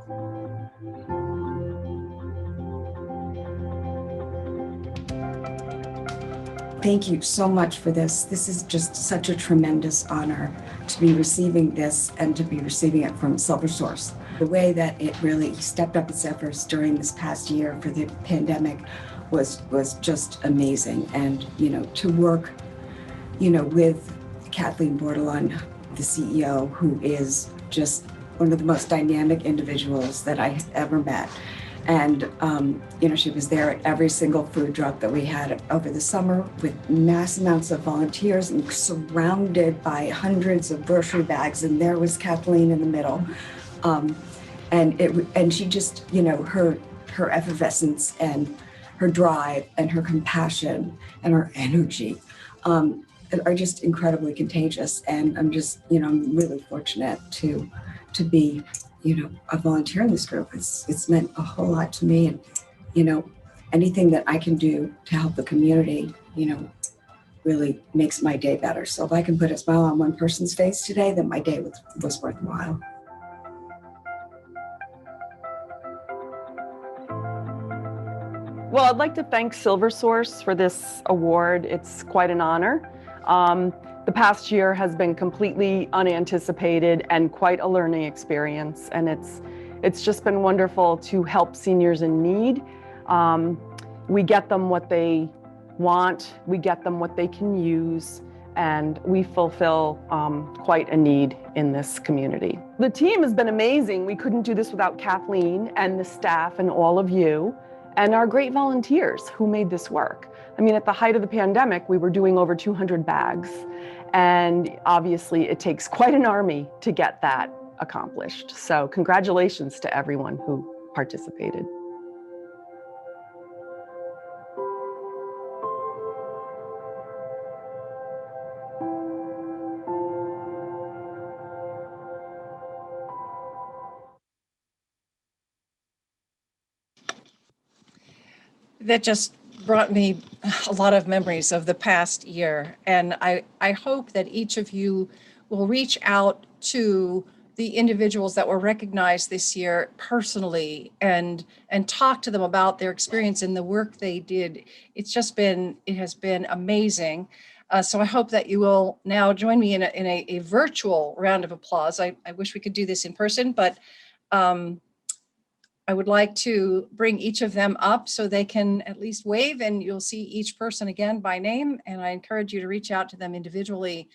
Thank you so much for this. This is just such a tremendous honor to be receiving this and to be receiving it from SilverSource. The way that it really stepped up its efforts during this past year for the pandemic was just amazing. And, to work, with Kathleen Bordelon, the CEO, who is just one of the most dynamic individuals that I have ever met. And, she was there at every single food truck that we had over the summer with mass amounts of volunteers and surrounded by hundreds of grocery bags. And there was Kathleen in the middle. And she just, her effervescence and her drive and her compassion and her energy are just incredibly contagious. And I'm just, I'm really fortunate to be a volunteer in this group. It's meant a whole lot to me, and anything that I can do to help the community, really makes my day better. So if I can put a smile on one person's face today, then my day was worthwhile. Well, I'd like to thank SilverSource for this award. It's quite an honor. The past year has been completely unanticipated and quite a learning experience, and it's just been wonderful to help seniors in need. We get them what they want, we get them what they can use, and we fulfill quite a need in this community. The team has been amazing. We couldn't do this without Kathleen and the staff and all of you and our great volunteers who made this work. I mean, at the height of the pandemic, we were doing over 200 bags. And obviously it takes quite an army to get that accomplished. So congratulations to everyone who participated. That just brought me a lot of memories of the past year. And I hope that each of you will reach out to the individuals that were recognized this year personally and talk to them about their experience and the work they did. It has been amazing. So I hope that you will now join me in a virtual round of applause. I wish we could do this in person, but I would like to bring each of them up so they can at least wave, and you'll see each person again by name. And I encourage you to reach out to them individually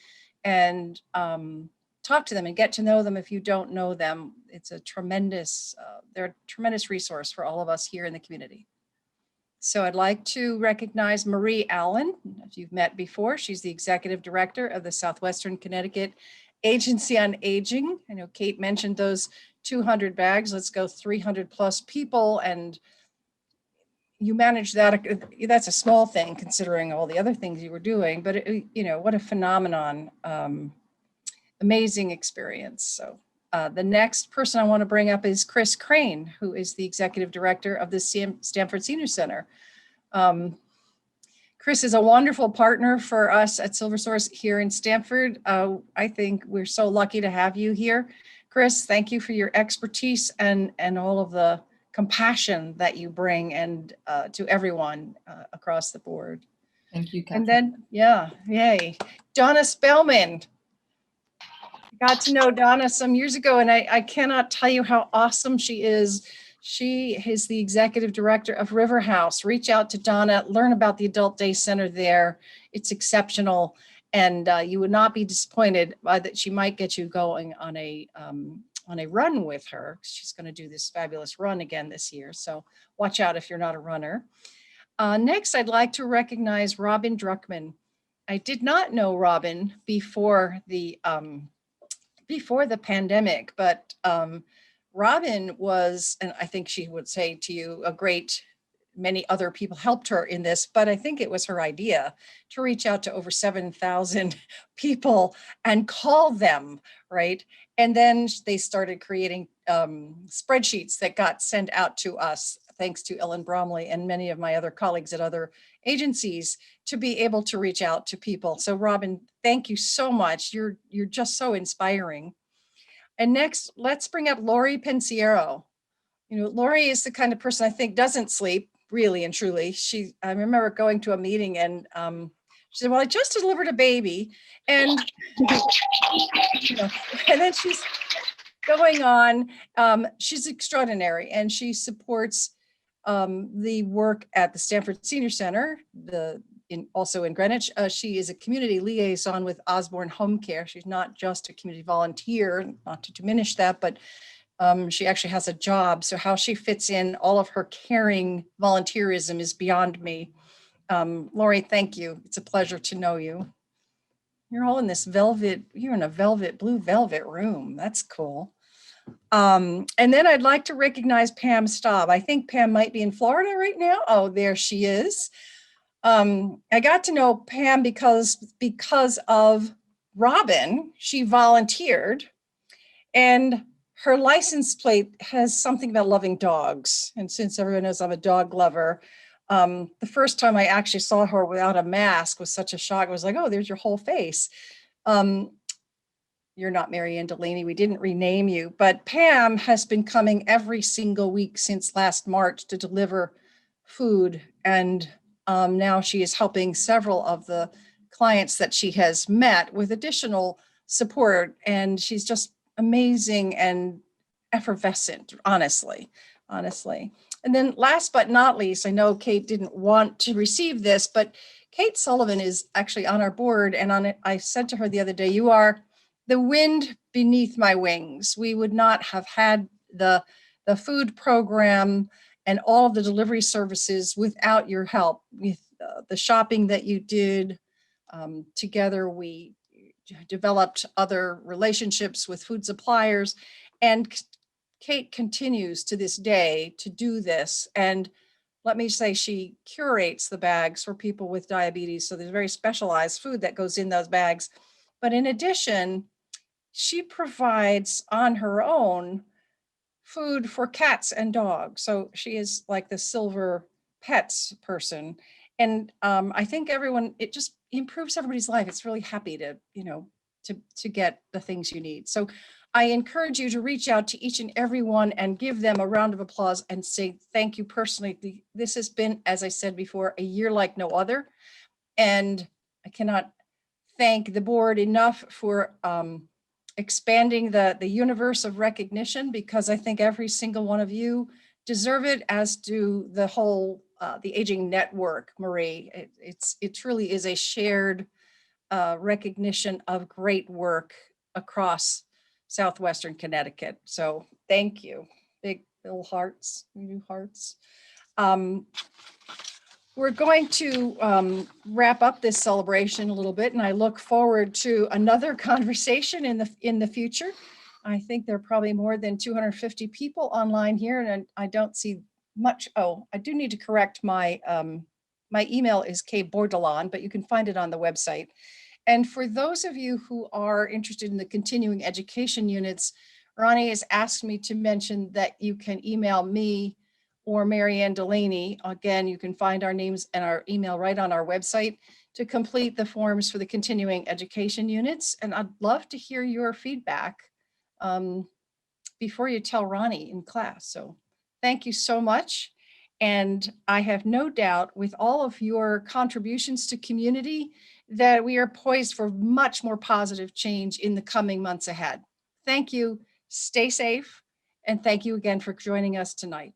and talk to them and get to know them if you don't know them. It's a tremendous, they're a tremendous resource for all of us here in the community. So I'd like to recognize Marie Allen. If you've met before, she's the executive director of the Southwestern Connecticut Agency on Aging. I know Kate mentioned those 200 bags. Let's go 300 plus people. And you managed that. That's a small thing considering all the other things you were doing, but what a phenomenon. Amazing experience. So the next person I want to bring up is Chris Crane, who is the executive director of the Stanford Senior Center. Chris is a wonderful partner for us at SilverSource here in Stanford. I think we're so lucky to have you here. Chris, thank you for your expertise and all of the compassion that you bring and to everyone across the board. Thank you, Catherine. And then, yay. Donna Spellman. Got to know Donna some years ago, and I cannot tell you how awesome she is. She is the executive director of River House. Reach out to Donna, learn about the Adult Day Center there. It's exceptional, and you would not be disappointed that she might get you going on a run with her. She's going to do this fabulous run again this year, so watch out if you're not a runner. Next, I'd like to recognize Robin Druckmann. I did not know Robin before the pandemic, but Robin was, and I think she would say to you, many other people helped her in this, but I think it was her idea to reach out to over 7,000 people and call them, right? And then they started creating spreadsheets that got sent out to us, thanks to Ellen Bromley and many of my other colleagues at other agencies, to be able to reach out to people. So Robin, thank you so much. You're just so inspiring. And next, let's bring up Lori Pensiero. Lori is the kind of person I think doesn't sleep, really and truly. I remember going to a meeting and she said, well, I just delivered a baby. And, and then she's going on. She's extraordinary, and she supports the work at the Stanford Senior Center, also in Greenwich. She is a community liaison with Osborne Home Care. She's not just a community volunteer, not to diminish that, but she actually has a job. So how she fits in all of her caring volunteerism is beyond me. Lori, thank you. It's a pleasure to know you. You're all in this you're in a blue velvet room. That's cool. And then I'd like to recognize Pam Staub. I think Pam might be in Florida right now. Oh, there she is. I got to know Pam because of Robin. She volunteered, and her license plate has something about loving dogs. And since everyone knows I'm a dog lover, the first time I actually saw her without a mask was such a shock. I was like, oh, there's your whole face. You're not Marianne Delaney. We didn't rename you, but Pam has been coming every single week since last March to deliver food. And now she is helping several of the clients that she has met with additional support. And she's just amazing and effervescent, honestly. And then last but not least, I know Kate didn't want to receive this, but Kate Sullivan is actually on our board. And on it, I said to her the other day, you are the wind beneath my wings. We would not have had the food program and all of the delivery services without your help. With the shopping that you did, together we developed other relationships with food suppliers, and Kate continues to this day to do this. And let me say, she curates the bags for people with diabetes. So there's very specialized food that goes in those bags. But in addition, she provides on her own food for cats and dogs. So she is like the silver pets person. And I think it just improves everybody's life. It's really happy to, to get the things you need. So I encourage you to reach out to each and every one and give them a round of applause and say thank you personally. This has been, as I said before, a year like no other. And I cannot thank the board enough for expanding the universe of recognition, because I think every single one of you deserve it, as do the whole, the Aging Network, Marie. It truly is a shared recognition of great work across Southwestern Connecticut. So thank you. Big little hearts, new hearts. We're going to wrap up this celebration a little bit, and I look forward to another conversation in the future. I think there are probably more than 250 people online here, and I don't see much. Oh, I do need to correct my my email is kbordelon, but you can find it on the website. And for those of you who are interested in the continuing education units, Ronnie has asked me to mention that you can email me or Marianne Delaney. Again, you can find our names and our email right on our website to complete the forms for the continuing education units. And I'd love to hear your feedback before you tell Ronnie in class. So thank you so much. And I have no doubt with all of your contributions to community that we are poised for much more positive change in the coming months ahead. Thank you. Stay safe. And thank you again for joining us tonight.